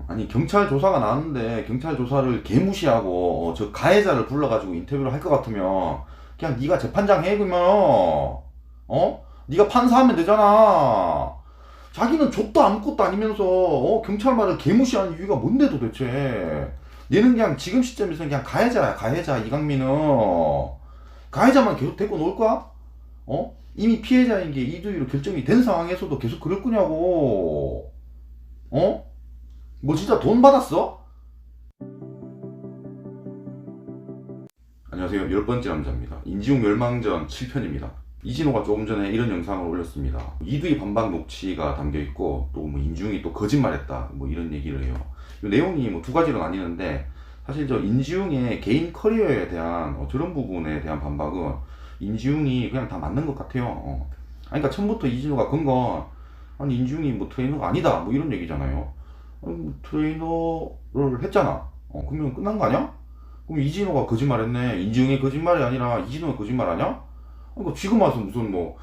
아니 경찰 조사가 나왔는데 경찰 조사를 개무시하고 저 가해자를 불러가지고 인터뷰를 할 것 같으면 그냥 네가 재판장 해 그러면 네가 판사하면 되잖아. 자기는 족도 아무것도 아니면서 경찰 말을 개무시하는 이유가 뭔데 도대체. 얘는 그냥 지금 시점에서는 그냥 가해자야 가해자. 이강민은 가해자만 계속 데리고 놀 거야? 이미 피해자인 게 이두희로 결정이 된 상황에서도 계속 그럴 거냐고. 뭐 진짜 돈 받았어? 안녕하세요. 열 번째 남자입니다. 인지웅 멸망전 7편입니다. 이진호가 조금 전에 이런 영상을 올렸습니다. 이두희 반박 녹취가 담겨 있고 또 뭐 인지웅이 또 거짓말했다 뭐 이런 얘기를 해요. 이 내용이 뭐 두 가지로 나뉘는데 사실 저 인지웅의 개인 커리어에 대한 저런 부분에 대한 반박은 인지웅이 그냥 다 맞는 것 같아요. 아니, 그러니까 처음부터 이진호가 건 건 아니 인지웅이 뭐 트레이너가 아니다 뭐 이런 얘기잖아요. 아니, 뭐 트레이너를 했잖아. 그러면 끝난 거 아니야? 그럼 이진호가 거짓말했네. 인지웅의 거짓말이 아니라 이진호가 거짓말하냐? 그러니까 지금 와서 무슨 뭐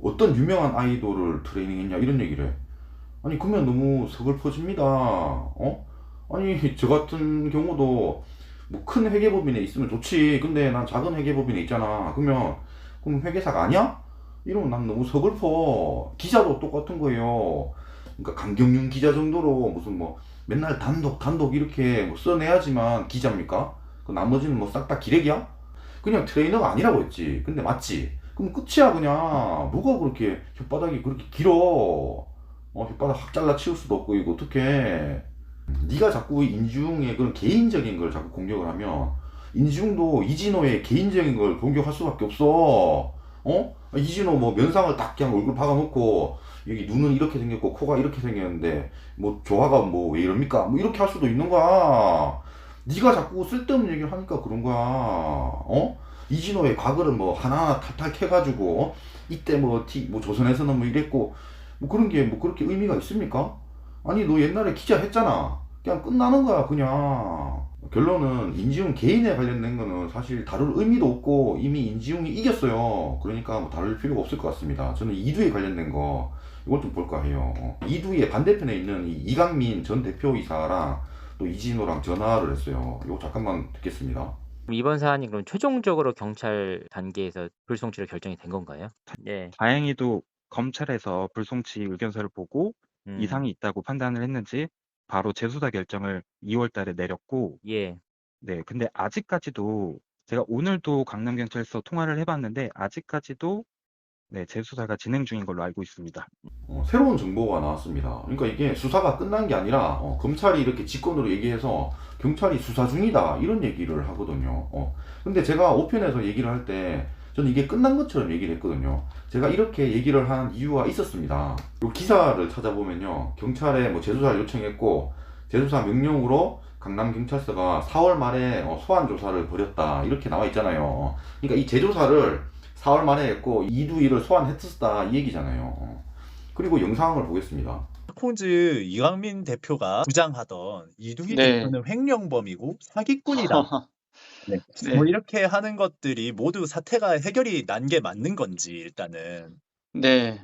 어떤 유명한 아이돌을 트레이닝했냐 이런 얘기를 해. 아니 그러면 너무 서글퍼집니다. 아니 저 같은 경우도 뭐 큰 회계법인에 있으면 좋지. 근데 난 작은 회계법인에 있잖아. 그럼 회계사가 아니야? 이러면 난 너무 서글퍼. 기자도 똑같은 거예요. 그러니까 강경윤 기자 정도로 무슨 뭐 맨날 단독 이렇게 뭐 써내야지만 기자입니까? 그 나머지는 뭐 싹 다 기레기야? 그냥 트레이너가 아니라고 했지. 근데 맞지? 그럼 끝이야 그냥. 뭐가 그렇게 혓바닥이 그렇게 길어? 혓바닥 확 잘라 치울 수도 없고 이거 어떡해. 네가 자꾸 인지웅의 그런 개인적인 걸 자꾸 공격을 하면 인지웅도 이진호의 개인적인 걸 공격할 수밖에 없어. 이진호 뭐 면상을 딱 그냥 얼굴 박아놓고 여기 눈은 이렇게 생겼고 코가 이렇게 생겼는데 뭐 조화가 뭐 왜 이럽니까? 뭐 이렇게 할 수도 있는 거야. 네가 자꾸 쓸데없는 얘기를 하니까 그런 거야. 이진호의 과거를 뭐 하나하나 탈탈 캐가지고 이때 뭐 조선에서는 뭐 이랬고 뭐 그런 게 뭐 그렇게 의미가 있습니까? 아니 너 옛날에 기자 했잖아. 그냥 끝나는 거야 그냥. 결론은 인지웅 개인에 관련된 거는 사실 다룰 의미도 없고 이미 인지웅이 이겼어요. 그러니까 뭐 다룰 필요가 없을 것 같습니다. 저는 이두에 관련된 거 이걸 좀 볼까 해요. 이두의 반대편에 있는 이 이강민 전 대표이사랑 또 이진호랑 전화를 했어요. 이거 잠깐만 듣겠습니다. 그럼 이번 사안이 그럼 최종적으로 경찰 단계에서 불송치로 결정이 된 건가요? 네. 다행히도 검찰에서 불송치 의견서를 보고 음. 이상이 있다고 판단을 했는지 바로 재수사 결정을 2월 달에 내렸고, 예. 네, 근데 아직까지도 제가 오늘도 강남경찰서 통화를 해봤는데 아직까지도 네, 재수사가 진행 중인 걸로 알고 있습니다. 새로운 정보가 나왔습니다. 그러니까 이게 수사가 끝난 게 아니라 검찰이 이렇게 직권으로 얘기해서 경찰이 수사 중이다 이런 얘기를 하거든요. 근데 제가 5편에서 얘기를 할 때 저는 이게 끝난 것처럼 얘기를 했거든요. 제가 이렇게 얘기를 한 이유가 있었습니다. 이 기사를 찾아보면요. 경찰에 뭐 재수사를 요청했고 재수사 명령으로 강남경찰서가 4월 말에 소환 조사를 벌였다 이렇게 나와 있잖아요. 그러니까 이 재조사를 4월 말에 했고 이두희를 소환했었다 이 얘기잖아요. 그리고 영상을 보겠습니다. 콘즈 이강민 대표가 주장하던 이두희 네. 대표는 횡령범이고 사기꾼이다. 네. 뭐 네. 이렇게 하는 것들이 모두 사태가 해결이 난 게 맞는 건지 일단은. 네.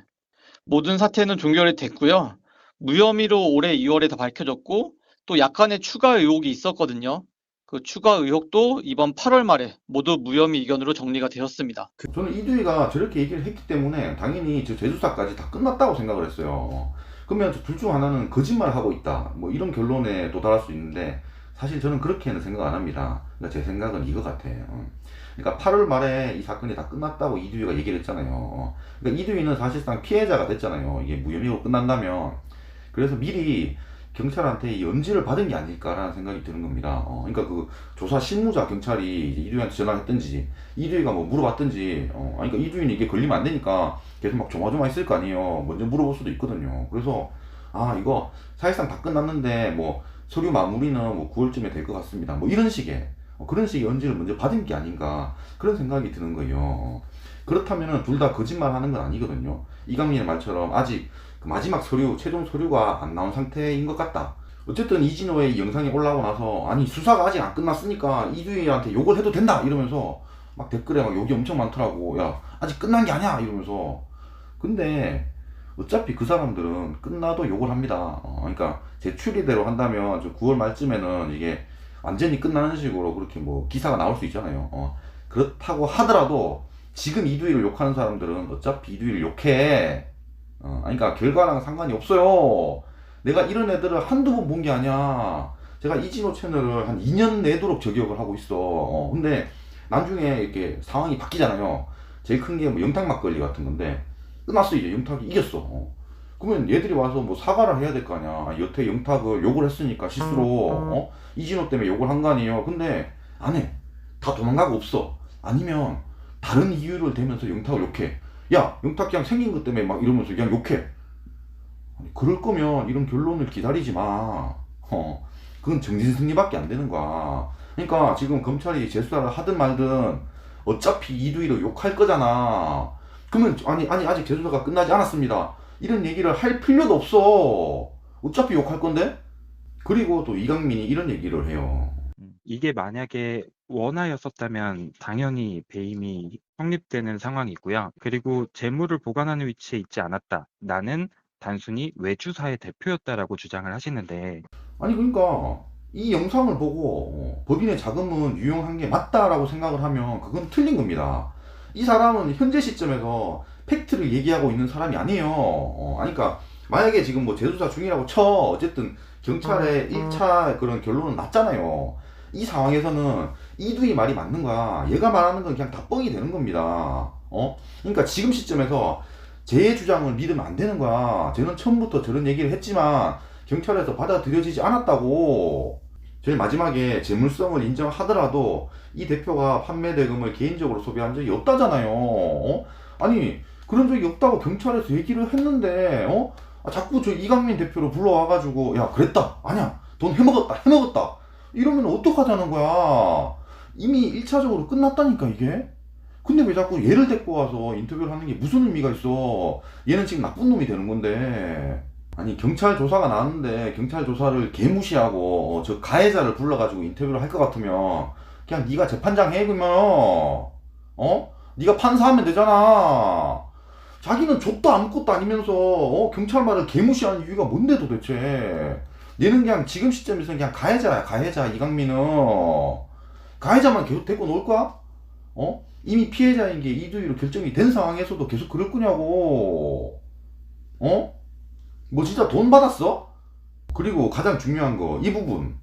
모든 사태는 종결이 됐고요. 무혐의로 올해 2월에 다 밝혀졌고 또 약간의 추가 의혹이 있었거든요. 그 추가 의혹도 이번 8월 말에 모두 무혐의 의견으로 정리가 되었습니다. 저는 이두희가 저렇게 얘기를 했기 때문에 당연히 저 재수사까지 다 끝났다고 생각을 했어요. 그러면 둘 중 하나는 거짓말을 하고 있다. 뭐 이런 결론에 도달할 수 있는데 사실 저는 그렇게는 생각 안 합니다. 그러니까 제 생각은 이거 같아요. 그러니까 8월 말에 이 사건이 다 끝났다고 이두희가 얘기를 했잖아요. 그러니까 이두희는 사실상 피해자가 됐잖아요. 이게 무혐의로 끝난다면. 그래서 미리 경찰한테 연지를 받은 게 아닐까라는 생각이 드는 겁니다. 그러니까 그 조사 실무자 경찰이 이제 이두희한테 전화를 했든지 이두희가 뭐 물어봤든지 아니 그러니까 이두희는 이게 걸리면 안 되니까 계속 막 조마조마했을 거 아니에요. 먼저 물어볼 수도 있거든요. 그래서 이거 사실상 다 끝났는데 뭐 서류 마무리는 뭐 9월쯤에 될 것 같습니다. 뭐 이런 식의 그런 식의 연지를 먼저 받은 게 아닌가 그런 생각이 드는 거예요. 그렇다면은 둘 다 거짓말 하는 건 아니거든요. 이강민의 말처럼 아직 그 마지막 서류, 최종 서류가 안 나온 상태인 것 같다. 어쨌든 이진호의 이 영상이 올라오고 나서 아니 수사가 아직 안 끝났으니까 이두희한테 욕을 해도 된다 이러면서 막 댓글에 막 욕이 엄청 많더라고. 야 아직 끝난 게 아니야 이러면서. 근데 어차피 그 사람들은 끝나도 욕을 합니다. 그러니까 제 추리대로 한다면 저 9월 말쯤에는 이게 완전히 끝나는 식으로 그렇게 뭐 기사가 나올 수 있잖아요. 그렇다고 하더라도 지금 이두희를 욕하는 사람들은 어차피 이두희를 욕해. 그러니까 결과랑 상관이 없어요. 내가 이런 애들을 한두 번 본 게 아니야. 제가 이진호 채널을 한 2년 내도록 저격을 하고 있어. 근데 나중에 이렇게 상황이 바뀌잖아요. 제일 큰 게 뭐 영탁 막걸리 같은 건데 끝났어. 이제 영탁이 이겼어. 그러면 얘들이 와서 뭐 사과를 해야 될 거 아니야. 여태 영탁을 욕을 했으니까 실수로 이진호 때문에 욕을 한 거 아니에요. 근데 안 해. 다 도망가고 없어. 아니면 다른 이유를 대면서 영탁을 욕해. 야, 영탁 그냥 생긴 것 때문에 막 이러면서 그냥 욕해. 아니, 그럴 거면 이런 결론을 기다리지 마. 그건 정진승리밖에 안 되는 거야. 그러니까 지금 검찰이 재수사를 하든 말든 어차피 이두희를 욕할 거잖아. 그러면 아니 아직 재수사가 끝나지 않았습니다. 이런 얘기를 할 필요도 없어. 어차피 욕할 건데. 그리고 또 이강민이 이런 얘기를 해요. 이게 만약에 원하였었다면 당연히 배임이 성립되는 상황이고요. 그리고 재물을 보관하는 위치에 있지 않았다. 나는 단순히 외주사의 대표였다라고 주장을 하시는데 아니 그러니까 이 영상을 보고 법인의 자금은 유용한 게 맞다라고 생각을 하면 그건 틀린 겁니다. 이 사람은 현재 시점에서 팩트를 얘기하고 있는 사람이 아니에요. 그러니까 만약에 지금 뭐 재수사 중이라고 쳐 어쨌든 경찰의 1차 그런 결론은 났잖아요. 이 상황에서는 이두희 말이 맞는 거야. 얘가 말하는 건 그냥 다 뻥이 되는 겁니다. 그러니까 지금 시점에서 제 주장을 믿으면 안 되는 거야. 저는 처음부터 저런 얘기를 했지만 경찰에서 받아들여지지 않았다고. 제일 마지막에 재물성을 인정하더라도 이 대표가 판매 대금을 개인적으로 소비한 적이 없다잖아요. 아니 그런 적이 없다고 경찰에서 얘기를 했는데 자꾸 저 이강민 대표를 불러와가지고 야 그랬다 아니야 돈 해먹었다 이러면 어떡하자는 거야. 이미 1차적으로 끝났다니까 이게. 근데 왜 자꾸 얘를 데리고 와서 인터뷰를 하는 게 무슨 의미가 있어. 얘는 지금 나쁜 놈이 되는 건데. 아니 경찰 조사가 나왔는데 경찰 조사를 개무시하고 저 가해자를 불러가지고 인터뷰를 할 것 같으면 그냥 네가 재판장 해. 그러면 네가 판사하면 되잖아. 자기는 족도 아무것도 아니면서 경찰 말을 개무시하는 이유가 뭔데 도대체. 얘는 그냥 지금 시점에서는 그냥 가해자야. 가해자. 이강민은 가해자만 계속 데리고 놀 거야? 이미 피해자인 게 이두희로 결정이 된 상황에서도 계속 그럴 거냐고. 뭐 진짜 돈 받았어? 그리고 가장 중요한 거 이 부분.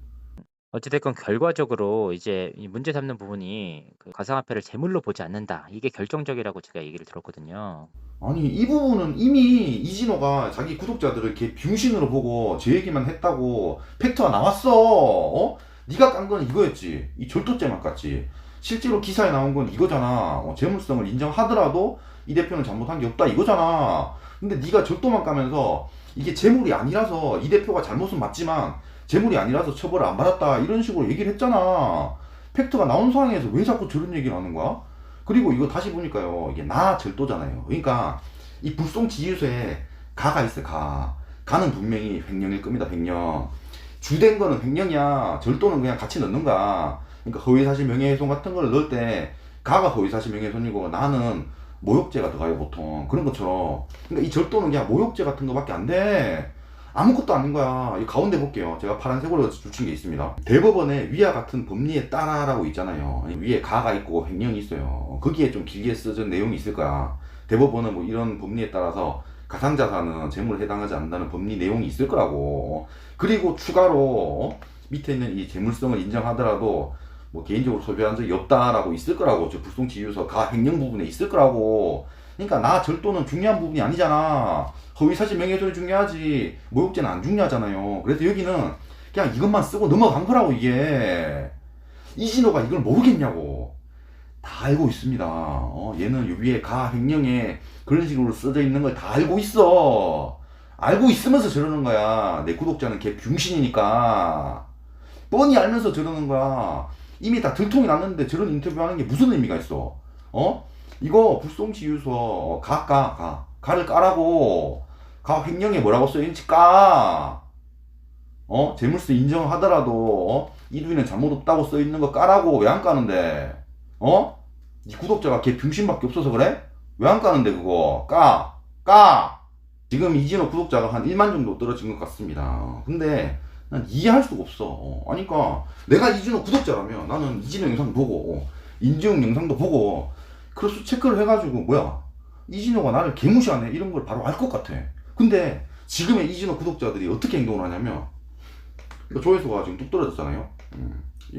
어찌됐건 결과적으로 이제 이 문제 삼는 부분이 그 가상화폐를 재물로 보지 않는다. 이게 결정적이라고 제가 얘기를 들었거든요. 아니 이 부분은 이미 이진호가 자기 구독자들을 걔 병신으로 보고 제 얘기만 했다고 팩트가 나왔어. 네가 깐 건 이거였지. 이 절도죄만 깠지. 실제로 기사에 나온 건 이거잖아. 재물성을 인정하더라도 이 대표는 잘못한 게 없다 이거잖아. 근데 네가 절도만 까면서 이게 재물이 아니라서 이 대표가 잘못은 맞지만 재물이 아니라서 처벌을 안 받았다 이런 식으로 얘기를 했잖아. 팩트가 나온 상황에서 왜 자꾸 저런 얘기를 하는 거야? 그리고 이거 다시 보니까요 이게 나 절도잖아요. 그러니까 이 불송지휘소에 가가 있어. 가는 분명히 횡령일 겁니다. 횡령. 주된 거는 횡령이야. 절도는 그냥 같이 넣는 거야. 그러니까 허위사실 명예훼손 같은 걸 넣을 때 가가 허위사실 명예훼손이고 나는 모욕죄가 들어가요 보통. 그런 것처럼. 그러니까 이 절도는 그냥 모욕죄 같은 거밖에 안 돼. 아무것도 아닌 거야. 이 가운데 볼게요. 제가 파란색으로 줄친 게 있습니다. 대법원에 위와 같은 법리에 따라라고 있잖아요. 위에 가가 있고 횡령이 있어요. 거기에 좀 길게 써진 내용이 있을 거야. 대법원은 뭐 이런 법리에 따라서 가상자산은 재물에 해당하지 않는다는 법리 내용이 있을 거라고. 그리고 추가로 밑에 있는 이 재물성을 인정하더라도 뭐 개인적으로 소비한 적이 없다라고 있을 거라고. 저 불송지휘서 가 횡령 부분에 있을 거라고. 그러니까 나 절도는 중요한 부분이 아니잖아. 허위사실 명예훼손이 중요하지 모욕죄는 안 중요하잖아요. 그래서 여기는 그냥 이것만 쓰고 넘어간 거라고. 이게 이진호가 이걸 모르겠냐고. 다 알고 있습니다. 얘는 위에 가 횡령에 그런 식으로 써져 있는 걸 다 알고 있어. 알고 있으면서 저러는 거야. 내 구독자는 걔 병신이니까 뻔히 알면서 저러는 거야. 이미 다 들통이 났는데 저런 인터뷰하는 게 무슨 의미가 있어. 이거 불송지휘소 가를 까라고. 가 횡령에 뭐라고 써있는지 까. 재물세 인정하더라도 이두희는 잘못 없다고 써있는 거 까라고. 왜 안 까는데? 네 구독자가 걔 병신밖에 없어서 그래? 왜 안 까는데 그거? 까. 지금 이진호 구독자가 한 1만 정도 떨어진 것 같습니다. 근데 난 이해할 수가 없어. 아니, 그러니까 내가 이진호 구독자라면 나는 이진호 영상 보고 인지용 영상도 보고 크로스 체크를 해가지고 뭐야 이진호가 나를 개무시하네 이런 걸 바로 알 것 같아. 근데 지금의 이진호 구독자들이 어떻게 행동을 하냐면 조회수가 지금 뚝 떨어졌잖아요.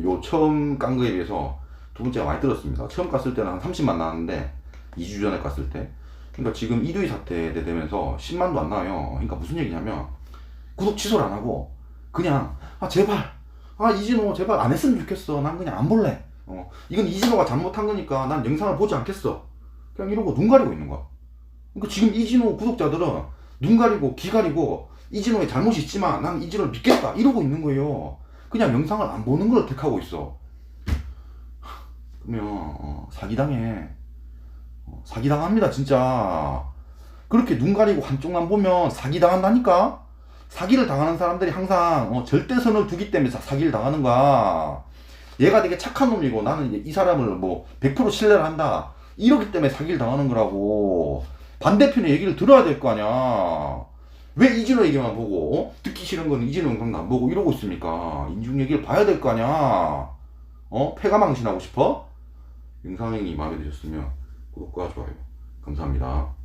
요 처음 깐 거에 비해서 두 번째가 많이 떨어졌습니다. 처음 깠을 때는 한 30만 나왔는데 2주 전에 깠을 때, 그러니까 지금 1위 사태 되면서 10만도 안 나와요. 그러니까 무슨 얘기냐면 구독 취소를 안 하고 그냥 제발 이진호 제발 안 했으면 좋겠어. 난 그냥 안 볼래. 이건 이진호가 잘못한 거니까 난 영상을 보지 않겠어. 그냥 이러고 눈 가리고 있는 거야. 그러니까 지금 이진호 구독자들은 눈 가리고 귀 가리고 이진호의 잘못이 있지만 난 이진호를 믿겠다 이러고 있는 거예요. 그냥 영상을 안 보는 걸 택하고 있어. 그러면 사기당해. 사기당합니다 진짜. 그렇게 눈 가리고 한쪽만 보면 사기당한다니까. 사기를 당하는 사람들이 항상 절대선을 두기 때문에 사기를 당하는 거야. 얘가 되게 착한 놈이고 나는 이제 이 사람을 뭐 100% 신뢰를 한다 이러기 때문에 사기를 당하는 거라고. 반대편의 얘기를 들어야 될 거 아니야. 왜 이진호 얘기만 보고 듣기 싫은 건 이진호 영상도 안 보고 이러고 있습니까? 인중 얘기를 봐야 될 거 아니야. 패가망신하고 싶어? 영상이 마음에 드셨으면 구독과 좋아요 감사합니다.